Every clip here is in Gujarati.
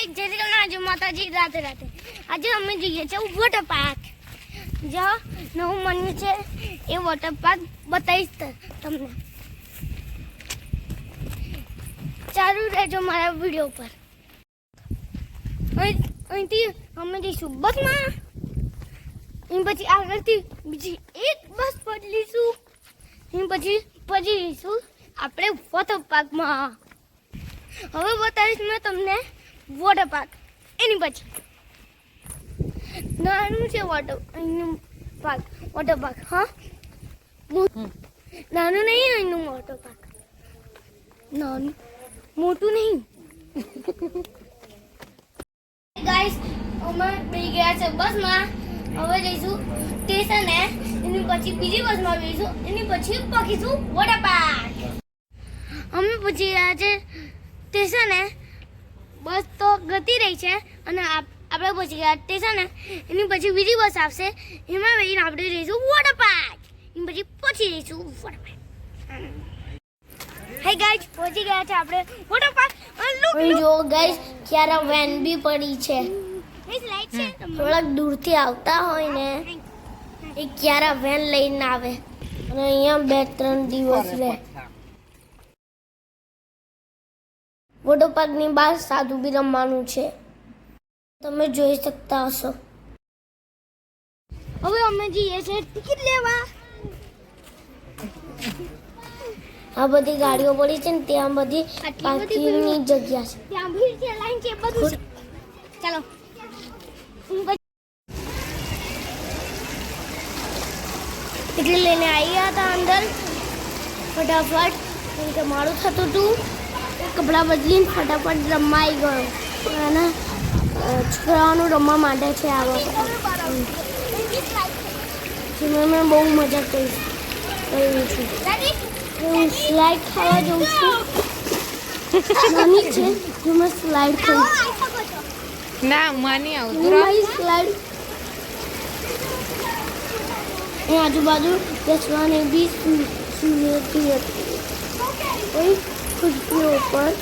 ગાઈસ જય શ્રી કૃષ્ણ જય માતાજી રાતે રાતે આજે અમે જઈએ છીએ વોટર પાર્ક જ્યાં નવું બન્યું છે એ વોટર પાર્ક બતાવીશ તમને ચાલુ રહેજો મારા વિડીયો પર અહીંથી અમે જઈશું બસમાં એની પછી આગળથી બીજી એક બસ બદલીશું એની પછી જઈશું આપણે વોટર પાર્કમાં હવે બતાવીશ મેં તમને વોટર પાર્ક એની પછી નાનું છે વોટર પાર્ક હા નાનું નહીં અહીંનું વોટર પાર્ક નાનું મોટું નહીં ગાઈસ અમે બેસી ગયા છે બસમાં હવે જઈશું સ્ટેશને એની પછી બીજી બસમાં બેસીશું એની પછી પહોંચીશું વોટર પાર્ક અમે પહોંચી ગયા છે સ્ટેશને બસ તો ગતી રહી છે અને આપણે પહોંચી ગયા સ્ટેશને એની પછી બીજી બસ આવશે એમાં બેસીને આપણે જઈશું વોટર પાર્ક એની પછી પહોંચી જઈશું વોટર પાર્ક હે ગાઈસ પહોંચી ગયા છે આપણે વોટર પાર્ક જો ગાઈસ ક્યારે વેન બી પડી છે થોડાક દૂરથી આવતા હોય ને એ ક્યારે વેન લઈને આવે અને અહીંયા 2-3 દિવસ રહે વોટર પાર્કની બહાર સાદું બી રમવાનું છે તમે જોઈ શકતા હશો હવે અમે જઈએ છીએ ટિકિટ લેવા આ બધી ગાડીઓ પડી છે ને ત્યાં બધી પાર્કિંગની જગ્યા છે ત્યાં ભીડ છે લાઈન છે બધું ચાલો ટિકિટ લઈને આવ્યા હતા અંદર ફટાફટ કેમ કે મારું થતું હતું કપડાં બદલીને ફટાફટ રમવા આવી ગયો અને છોકરાઓનું રમવા માટે છે આ વખતે મેં બહુ મજા કરી છું હું સ્લાઇડ ખાવા જાઉં છું નાની છે જો મેં સ્લાઇડ ખાઉં ના માની આવું સ્લાઇડ એ આજુબાજુ બેસવાની બી સુવિધા હતી કોઈ ખુરશીઓ ઉપર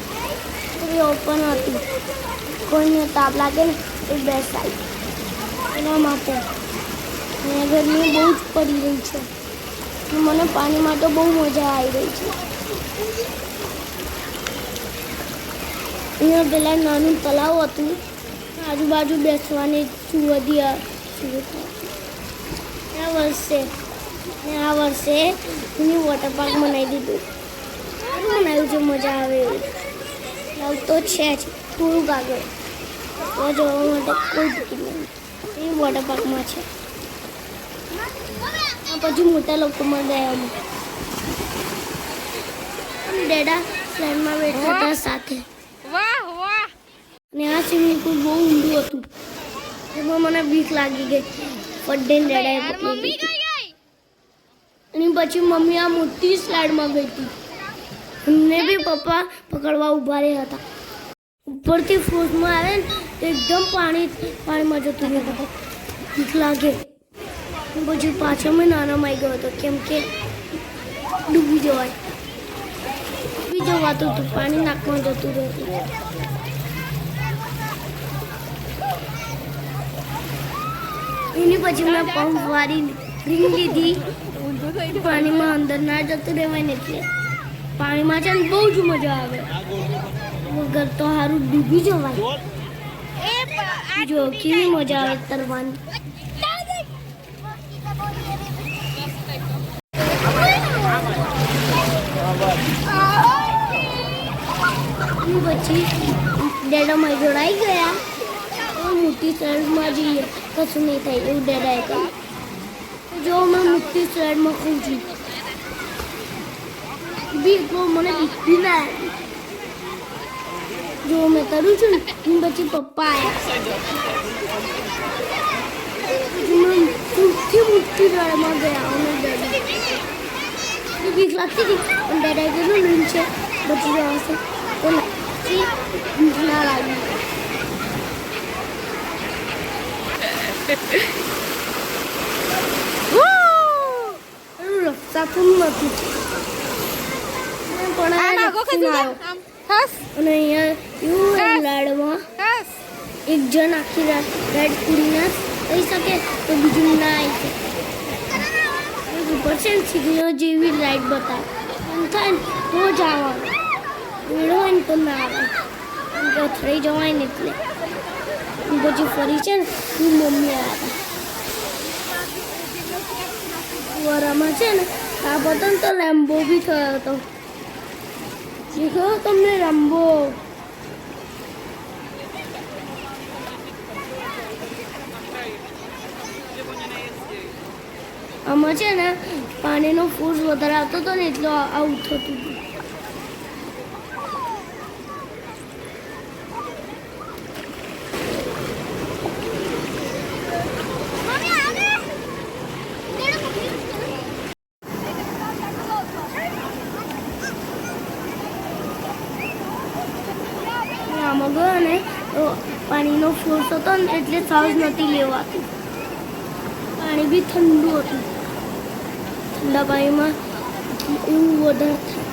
ઓપન હતી કોઈને તાપ લાગે ને એ બેસાય એના માટે અને ગરમી બહુ જ પડી રહી છે મને પાણીમાં તો બહુ મજા આવી રહી છે અહીંયા પેલા નાનું તળાવ હતું આજુબાજુ બેસવાની સુવિધા આ વર્ષે હું વોટર પાર્ક બનાવી દીધું બનાવ્યું છે મજા આવે એવું તો છે જ થોડુંક આગળ તો જોવા માટે કોઈ ટિકિટ નહીં એ વોટર પાર્કમાં છે પછી મોટા લોકોમાં ગયા અમે ડેડા સ્લાઇડમાં બેઠા હતા સાથે અને આ સ્વિમિંગ પુલ બહુ ઊંડું હતું એમાં મને બીક લાગી ગઈ પડે ડેડાએ પકડી અને પછી મમ્મી આ મોટી સ્લાઇડમાં ગઈ હતી એમને બી પપ્પા પકડવા ઉભા રહ્યા હતા ઉપરથી ફોર્સમાં આવે ને તો એકદમ પાણીમાં જતું રહ્યું બીક લાગે પછી પાછળ મેં નાનામાં આવી ગયો હતો કેમ કે ડૂબી જવાતું હતું પાણી નાકમાં જતું રહેતું એની પછી મેં પંપ વાળી રીંગ લીધી પાણીમાં અંદર ના જતું રહેવાય ને એટલે પાણીમાં છે ને બહુ જ મજા આવે વગર તો સારું ડૂબી જવાય જો કેવી મજા આવે તરવાની પછી ડેડામાં જોડાઈ ગયા મોટી સ્લાઇડમાં જઈએ કશું નહીં થાય એવું ડેડાએ કહ્યું જો મેં મોટી સ્લાઇડમાં ખાઉં છું મને બીક ના આવી જો મેં કરું છું ને પછી પપ્પા આવ્યા સૌથી મોટી સ્લાઇડમાં ગયા અમે ડેડા બીક લાગતી હતી પણ ડેડાએ કીધું લૂન છે બચી જવાશે તો બીક ના લાગી રસ્તા પણ નથી પણ અને અહીંયા એવું લાડમાં એક જણ આખી રાઈડ પૂરી ના થઈ શકે તો બીજું ના આવી શકે ઉપર છે ને સિગ્નલ જેવી રાઈડ બતાવે એમ થાય ને તો જ આવવાનું મેળો હોય ને તો ના આવે એમ કે થઈ જવાય ને એટલે પછી ફરી છે ને હું મમ્મી આવ્યા વરામાં છે ને આ બટન તો રેમ્બો બી થયો હતો શીખો તમને રેમ્બો આમાં છે ને પાણીનો ફોર્સ વધારે આવતો હતો ને એટલે આવું થતું હતું આમાં ગયો ને તો પાણીનો ફોર્સ હતો ને એટલે સાઉઝ નથી લેવાતું પાણી બી ઠંડુ હતું ઠંડા પાણીમાં એવું વધારે થાય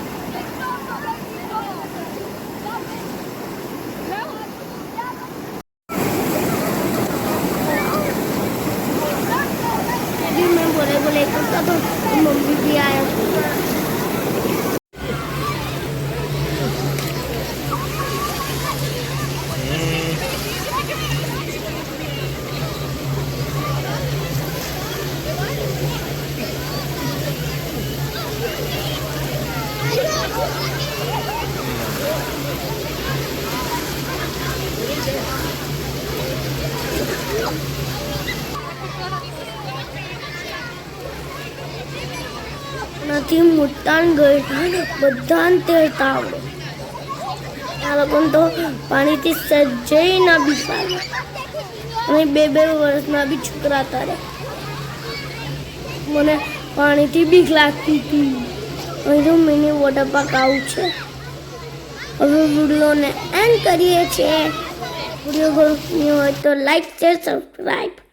મેં બોલે કરતા તો મમ્મી બી આવ્યા નથી મોટા ગઈ બધાને તરતા આવડે આ લોકોને તો પાણીથી સજ્જય ના બીક લાગે અને 2 વર્ષના બી છોકરા તરે મને પાણીથી બીક લાગતી હતી અહીં જો મિની વોટર પાર્ક આવું છે હવે વિડીયોને એન્ડ કરીએ છીએ વિડીયો ગમ્યો હોય તો લાઈક શેર સબસ્ક્રાઈબ